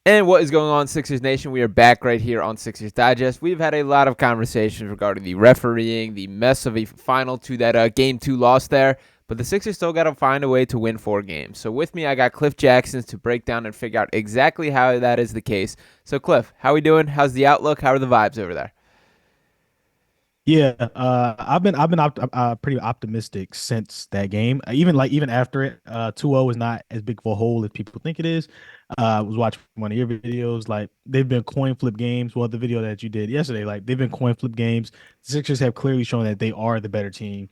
And what is going on, Sixers Nation? We are back right here on Sixers Digest. We've had a lot of conversations regarding the refereeing, the mess of a final to that Game 2 loss there, but the Sixers still got to find a way to win 4 games. So with me, I got Cliff Jackson to break down and figure out exactly how that is the case. So Cliff, how we doing? How's the outlook? How are the vibes over there? Yeah, I've been pretty optimistic since that game. Even after it, 2-0 is not as big of a hole as people think it is. I was watching one of your videos. Like they've been coin flip games. Well, the video that you did yesterday, like they've been coin flip games. The Sixers have clearly shown that they are the better team.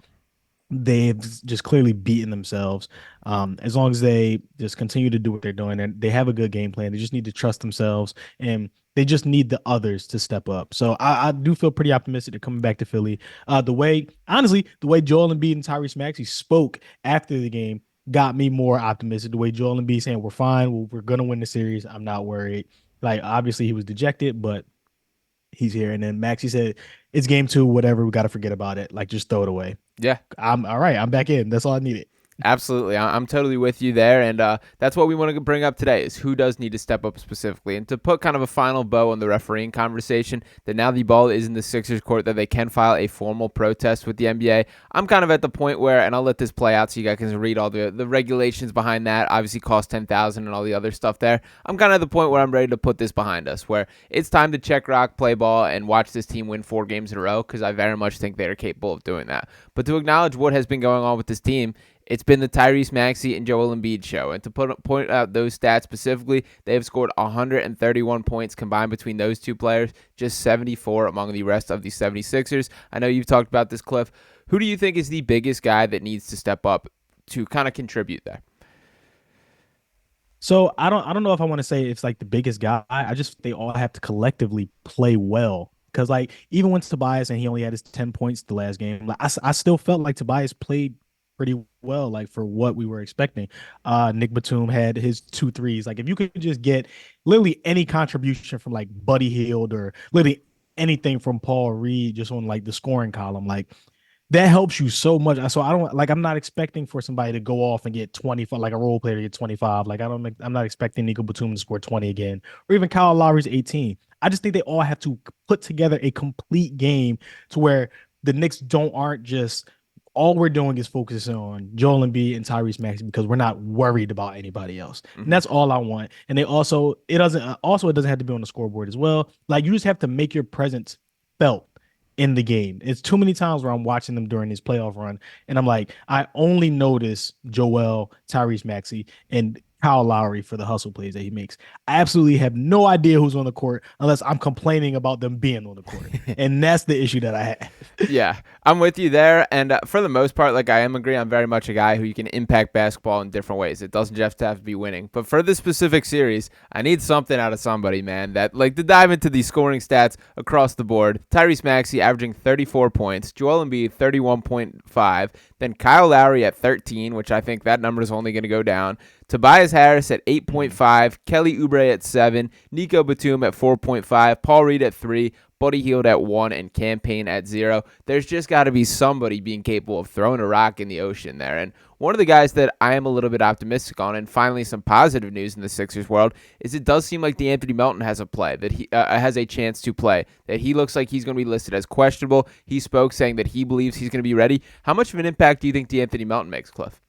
They've just clearly beaten themselves. As long as they just continue to do what they're doing, and they have a good game plan, they just need to trust themselves, and they just need the others to step up. So I do feel pretty optimistic they're coming back to Philly. The way Joel Embiid and Tyrese Maxey spoke after the game got me more optimistic. The way Joel Embiid saying we're fine, we're gonna win the series. I'm not worried. Like obviously he was dejected, but he's here. And then Maxey said it's game two, whatever. We got to forget about it. Like just throw it away. Yeah, I'm all right. I'm back in. That's all I needed. absolutely. I'm totally with you there. And that's what we want to bring up today is who does need to step up specifically. And to put kind of a final bow on the refereeing conversation, that now the ball is in the Sixers court, that they can file a formal protest with the NBA. I'm kind of at the point where, and I'll let this play out so you guys can read all the regulations behind that. Obviously cost 10,000 and all the other stuff there. I'm kind of at the point where I'm ready to put this behind us, where it's time to check rock, play ball, and watch this team win 4 games in a row, because I very much think they are capable of doing that. But to acknowledge what has been going on with this team, it's been the Tyrese Maxey and Joel Embiid show. And to point out those stats specifically, they have scored 131 points combined between those two players, just 74 among the rest of the 76ers. I know you've talked about this, Cliff. Who do you think is the biggest guy that needs to step up to kind of contribute there? So I don't know if I want to say it's like the biggest guy. I just they all have to collectively play well. Because like even when Tobias and he only had his 10 points the last game, like I still felt like Tobias played pretty well, like for what we were expecting. Nick Batum had his two threes. Like if you could just get literally any contribution from like Buddy Hield or literally anything from Paul Reed just on like the scoring column, like that helps you so much. So I don't like I'm not expecting for somebody to go off and get 25, like a role player to get 25. Like I'm not expecting Nico Batum to score 20 again, or even Kyle Lowry's 18. I just think they all have to put together a complete game to where the Knicks don't aren't just all we're doing is focusing on Joel Embiid and Tyrese Maxey because we're not worried about anybody else. And Mm-hmm. that's all I want. And they also it doesn't have to be on the scoreboard as well. Like you just have to make your presence felt in the game. It's too many times where I'm watching them during this playoff run, and I'm like, I only notice Joel, Tyrese Maxey, and Kyle Lowry for the hustle plays that he makes. I absolutely have no idea who's on the court unless I'm complaining about them being on the court, and that's the issue that I have. Yeah, I'm with you there. And for the most part, like I am agree, I'm very much a guy who you can impact basketball in different ways. It doesn't just have to be winning. But for this specific series, I need something out of somebody, man. That like to dive into the scoring stats across the board. Tyrese Maxey averaging 34 points, Joel Embiid 31.5, then Kyle Lowry at 13, which I think that number is only going to go down. Tobias Harris at Mhm. 8.5, Kelly Oubre at 7, Nico Batum at 4.5, Paul Reed at 3, Buddy Hield at 1, and Campaign at 0. There's just got to be somebody being capable of throwing a rock in the ocean there. And one of the guys that I am a little bit optimistic on, and finally some positive news in the Sixers world, is it does seem like Anthony Melton has a play, that he has a chance to play, that he looks like he's going to be listed as questionable. He spoke saying that he believes he's going to be ready. How much of an impact do you think Anthony Melton makes, Cliff?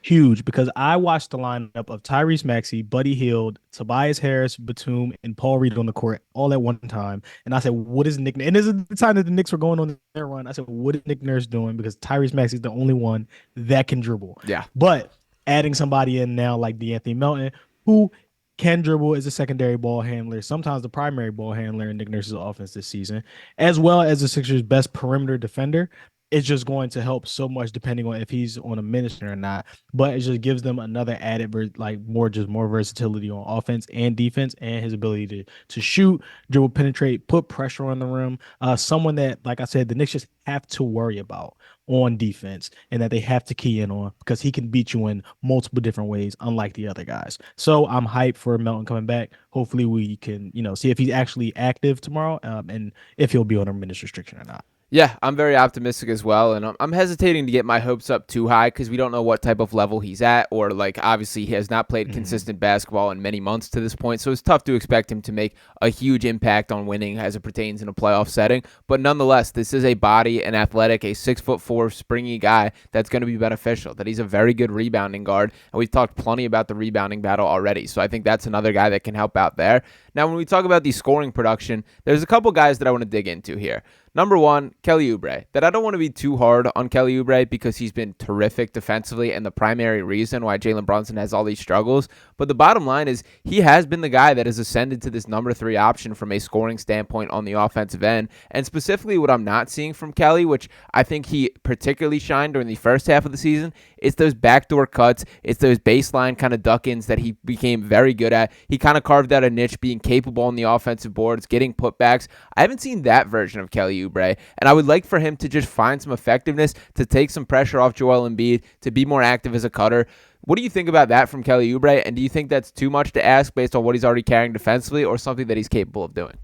Huge because I watched the lineup of Tyrese Maxey, Buddy Hield, Tobias Harris, Batum, and Paul Reed on the court all at one time. And I said, what is Nick? And this is the time that the Knicks were going on their run. I said, what is Nick Nurse doing? Because Tyrese Maxey is the only one that can dribble. Yeah. But adding somebody in now like DeAnthony Melton, who can dribble as a secondary ball handler, sometimes the primary ball handler in Nick Nurse's offense this season, as well as the Sixers' best perimeter defender. It's just going to help so much depending on if he's on a minute or not, but it just gives them another added like more versatility on offense and defense, and his ability to shoot, dribble, penetrate, put pressure on the rim. Someone that, like I said, the Knicks just have to worry about on defense, and that they have to key in on because he can beat you in multiple different ways, unlike the other guys. So I'm hyped for Melton coming back. Hopefully, we can see if he's actually active tomorrow, and if he'll be on a minutes restriction or not. Yeah, I'm very optimistic as well, and I'm hesitating to get my hopes up too high because we don't know what type of level he's at, or like obviously he has not played Mhm. consistent basketball in many months to this point, so it's tough to expect him to make a huge impact on winning as it pertains in a playoff setting. But nonetheless, this is a body, an athletic, a 6'4" springy guy that's going to be beneficial. That he's a very good rebounding guard, and we've talked plenty about the rebounding battle already, so I think that's another guy that can help out there. Now, when we talk about the scoring production, there's a couple guys that I want to dig into here. Number one, Kelly Oubre. That I don't want to be too hard on Kelly Oubre because he's been terrific defensively and the primary reason why Jalen Brunson has all these struggles. But the bottom line is he has been the guy that has ascended to this number 3 option from a scoring standpoint on the offensive end. And specifically what I'm not seeing from Kelly, which I think he particularly shined during the first half of the season, it's those backdoor cuts. It's those baseline kind of duck-ins that he became very good at. He kind of carved out a niche being capable on the offensive boards, getting putbacks. I haven't seen that version of Kelly Oubre, and I would like for him to just find some effectiveness, to take some pressure off Joel Embiid, to be more active as a cutter. What do you think about that from Kelly Oubre, and do you think that's too much to ask based on what he's already carrying defensively or something that he's capable of doing?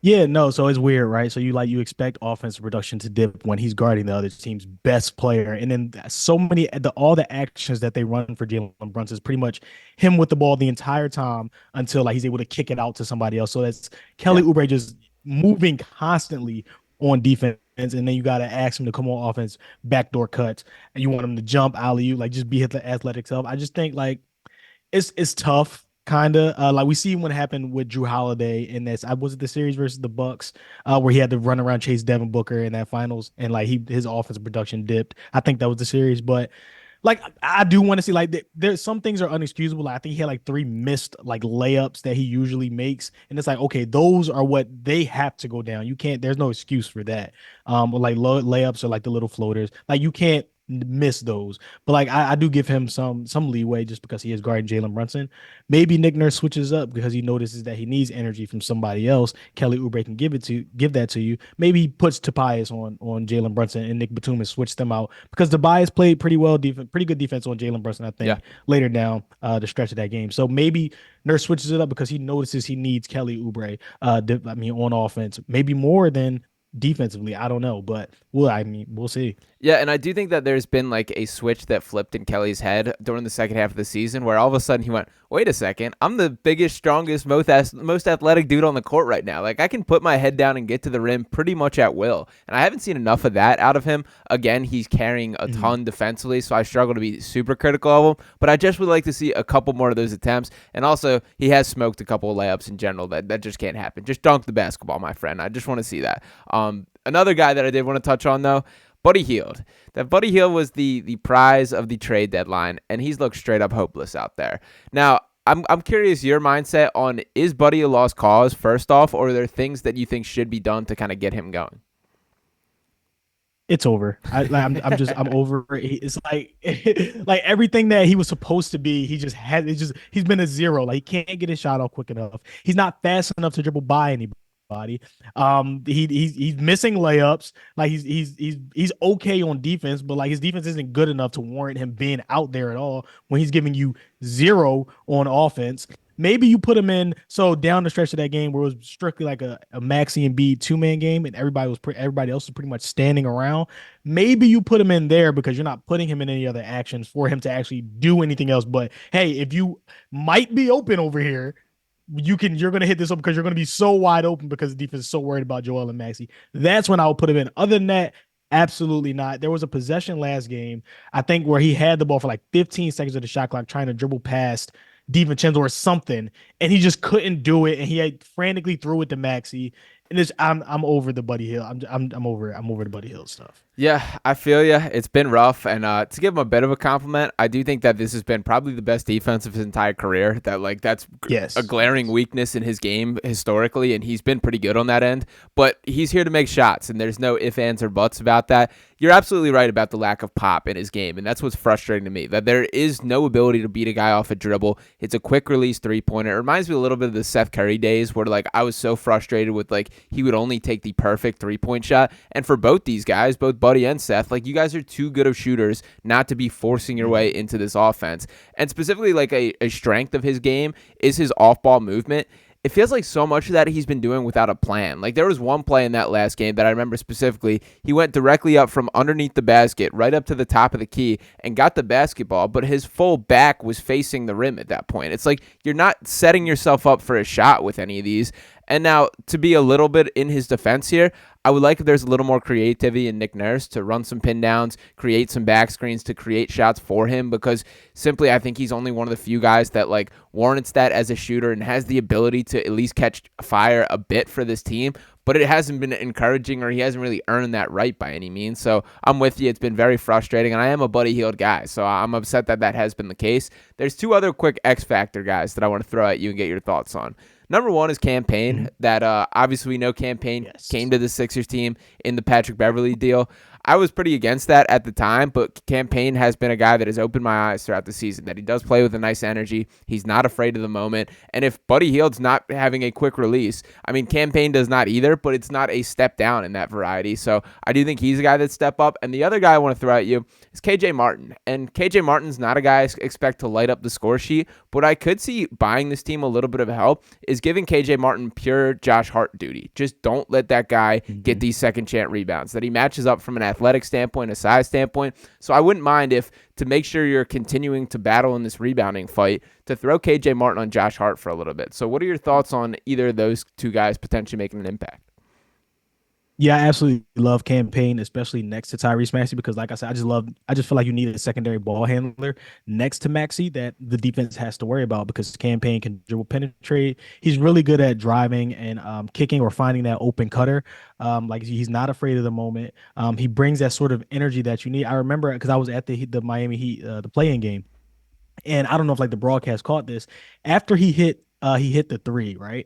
Yeah, no, so it's weird, right? So you expect offensive production to dip when he's guarding the other team's best player, and then so many all the actions that they run for Jalen Brunson is pretty much him with the ball the entire time until like he's able to kick it out to somebody else. So that's Kelly Yeah. Oubre just moving constantly on defense, and then you got to ask him to come on offense, backdoor cuts, and you want him to jump alley, like just be the athletic self. I just think like it's tough kind of like we see what happened with Drew Holiday in this. I was it the series versus the Bucks where he had to run around chase Devin Booker in that finals and like his offensive production dipped. I think that was the series, but like I do want to see like there's some things are unexcusable. Like, I think he had like 3 missed like layups that he usually makes, and it's like okay, those are what they have to go down. You can't. There's no excuse for that. Or like low layups or like the little floaters. Like you can't miss those. But like I do give him some leeway just because he is guarding Jalen Brunson. Maybe Nick Nurse switches up because he notices that he needs energy from somebody else. Kelly Oubre can give that to you. Maybe he puts Tobias on Jalen Brunson and Nick Batum and switch them out because Tobias played pretty well pretty good defense on Jalen Brunson, I Yeah. think, later down the stretch of that game. So maybe Nurse switches it up because he notices he needs Kelly Oubre. On offense, maybe more than defensively. I don't know, but we'll see. Yeah, and I do think that there's been like a switch that flipped in Kelly's head during the second half of the season where all of a sudden he went, wait a second, I'm the biggest, strongest, most athletic dude on the court right now. Like I can put my head down and get to the rim pretty much at will. And I haven't seen enough of that out of him. Again, he's carrying a Mhm. ton defensively, so I struggle to be super critical of him. But I just would like to see a couple more of those attempts. And also, he has smoked a couple of layups in general. That just can't happen. Just dunk the basketball, my friend. I just want to see that. Another guy that I did want to touch on, though, Buddy Hield. That Buddy Hield was the prize of the trade deadline, and he's looked straight up hopeless out there. Now, I'm curious your mindset on, is Buddy a lost cause first off, or are there things that you think should be done to kind of get him going? It's over. I'm over it. It's like like everything that he was supposed to be, he just had he's been a zero. Like he can't get his shot off quick enough. He's not fast enough to dribble by anybody. He's missing layups. Like he's okay on defense, but like his defense isn't good enough to warrant him being out there at all when he's giving you zero on offense. Maybe you put him in so down the stretch of that game where it was strictly like a Maxi and B 2-man game and everybody else was pretty much standing around. Maybe you put him in there because you're not putting him in any other actions for him to actually do anything else. But hey, if you might be open over here, you're gonna hit this up because you're gonna be so wide open because the defense is so worried about Joel and Maxi. That's when I would put him in. Other than that, absolutely not. There was a possession last game, I think, where he had the ball for like 15 seconds of the shot clock trying to dribble past DiVincenzo or something, and he just couldn't do it, and he had frantically threw it to Maxi. And I'm over the Buddy Hill. I'm over it. I'm over the Buddy Hill stuff. Yeah, I feel you. It's been rough, and to give him a bit of a compliment, I do think that this has been probably the best defense of his entire career. That's a Yes. glaring weakness in his game historically, and he's been pretty good on that end. But he's here to make shots, and there's no ifs, ands, or buts about that. You're absolutely right about the lack of pop in his game, and that's what's frustrating to me. That there is no ability to beat a guy off a dribble. It's a quick release 3-pointer. It reminds me a little bit of the Seth Curry days, where like I was so frustrated with like he would only take the perfect 3-point shot. And for both these guys, both Buddy and Seth, like you guys are too good of shooters not to be forcing your way into this offense. And specifically, like a strength of his game is his off-ball movement. it feels like so much of that he's been doing without a plan. Like there was one play in that last game that I remember specifically. He went directly up from underneath the basket, right up to the top of the key, and got the basketball, but his full back was facing the rim at that point. It's like you're not setting yourself up for a shot with any of these. And now, to be a little bit in his defense here, I would like if there's a little more creativity in Nick Nurse to run some pin downs, create some back screens to create shots for him, because simply I think he's only one of the few guys that like warrants that as a shooter and has the ability to at least catch fire a bit for this team. But it hasn't been encouraging, or he hasn't really earned that right by any means. So I'm with you. It's been very frustrating, and I am a Buddy Hield guy, so I'm upset that that has been the case. There's two other quick X Factor guys that I want to throw at you and get your thoughts on. Number one is Cam Payne. That obviously we know Cam Payne came to the Sixers team in the Patrick Beverley deal. I was pretty against that at the time, but Cam Payne has been a guy that has opened my eyes throughout the season, that he does play with a nice energy. He's not afraid of the moment. And if Buddy Hield's not having a quick release, I mean, Cam Payne does not either, but it's not a step down in that variety. So I do think he's a guy that step up. And the other guy I want to throw at you is KJ Martin. And KJ Martin's not a guy I expect to light up the score sheet, but I could see buying this team a little bit of help is giving KJ Martin pure Josh Hart duty. Just don't let that guy get these second chance rebounds, that he matches up from an athletic standpoint, a size standpoint. So I wouldn't mind if, to make sure you're continuing to battle in this rebounding fight, to throw KJ Martin on Josh Hart for a little bit. So what are your thoughts on either of those two guys potentially making an impact? Yeah, I absolutely love Cam Payne, especially next to Tyrese Maxey, because like I said, I just feel like you need a secondary ball handler next to Maxey that the defense has to worry about, because Cam Payne can dribble, penetrate. He's really good at driving and kicking or finding that open cutter. Like he's not afraid of the moment. He brings that sort of energy that you need. I remember because I was at the Miami Heat, the play-in game, and I don't know if like the broadcast caught this. After he hit the three, right?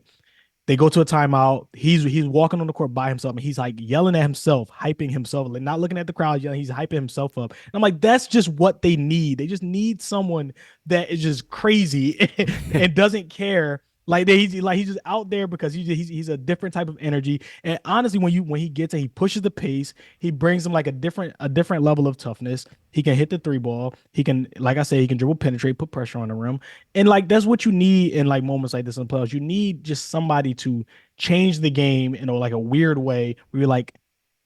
They go to a timeout. He's walking on the court by himself, and he's like yelling at himself, hyping himself, like not looking at the crowd, yelling. He's hyping himself up. And I'm like, that's just what they need. They just need someone that is just crazy and doesn't care. Like he's just out there because he's a different type of energy. And honestly, when he gets it, he pushes the pace. He brings them like a different level of toughness. He can hit the three ball. He can, like I say, he can dribble, penetrate, put pressure on the rim. And like that's what you need in like moments like this in the playoffs. You need just somebody to change the game in like a weird way where you're like,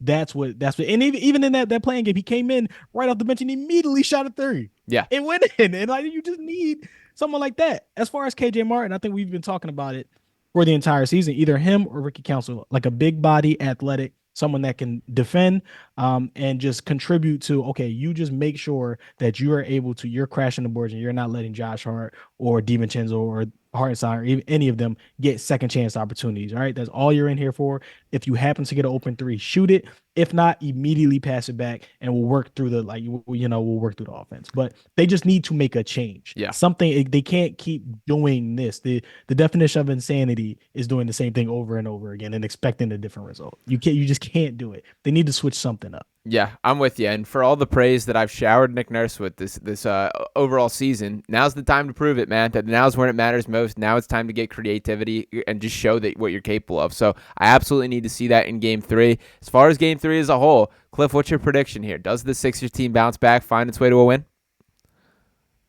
that's what. And even in that playing game, he came in right off the bench and immediately shot a three. Yeah, and went in. And like you just need someone like that. As far as KJ Martin, I think we've been talking about it for the entire season. Either him or Ricky Council, like a big body, athletic, someone that can defend and just contribute to, okay, you just make sure that you are able to, you're crashing the boards and you're not letting Josh Hart or DiVincenzo or Hartenstein or even any of them get second chance opportunities. All right. That's all you're in here for. If you happen to get an open three, shoot it. If not, immediately pass it back and we'll work through we'll work through the offense. But they just need to make a change. Yeah. They can't keep doing this. The definition of insanity is doing the same thing over and over again and expecting a different result. You just can't do it. They need to switch something up. Yeah, I'm with you. And for all the praise that I've showered Nick Nurse with this overall season, now's the time to prove it, man. That now's when it matters most. Now it's time to get creativity and just show that what you're capable of. So I absolutely need to see that in Game 3. As far as Game 3 as a whole, Cliff, what's your prediction here? Does the Sixers team bounce back, find its way to a win?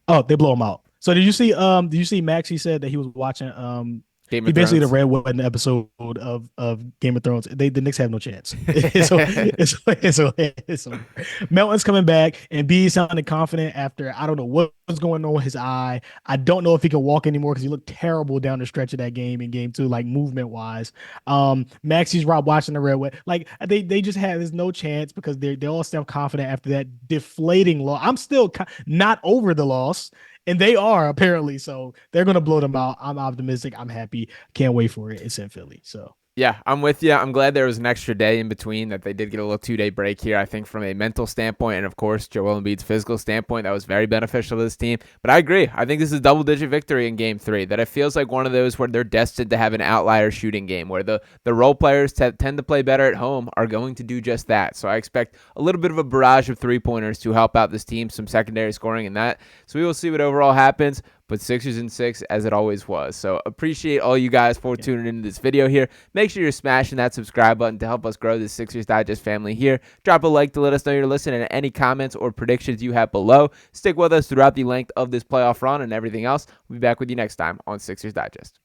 Oh, they blow them out. So did you see Max? He said that he was watching basically the Red Wedding episode of Game of Thrones. The Knicks have no chance. It's Melton's coming back, and B sounded confident after I don't know what's going on with his eye. I don't know if he can walk anymore because he looked terrible down the stretch of that game in Game 2, like movement wise. Maxie's Rob watching the Red Wedding. Like they just have there's no chance because they all sound confident after that deflating loss. I'm still not over the loss. And they are apparently, so they're gonna blow them out. I'm optimistic. I'm happy. Can't wait for it. It's in Philly, so yeah, I'm with you. I'm glad there was an extra day in between, that they did get a little 2-day break here. I think from a mental standpoint and, of course, Joel Embiid's physical standpoint, that was very beneficial to this team. But I agree. I think this is a double-digit victory in Game 3, that it feels like one of those where they're destined to have an outlier shooting game, where the role players tend to play better at home are going to do just that. So I expect a little bit of a barrage of three-pointers to help out this team, some secondary scoring in that. So we will see what overall happens. But Sixers in 6, as it always was. So appreciate all you guys for tuning into this video here. Make sure you're smashing that subscribe button to help us grow the Sixers Digest family here. Drop a like to let us know you're listening, and any comments or predictions you have below. Stick with us throughout the length of this playoff run and everything else. We'll be back with you next time on Sixers Digest.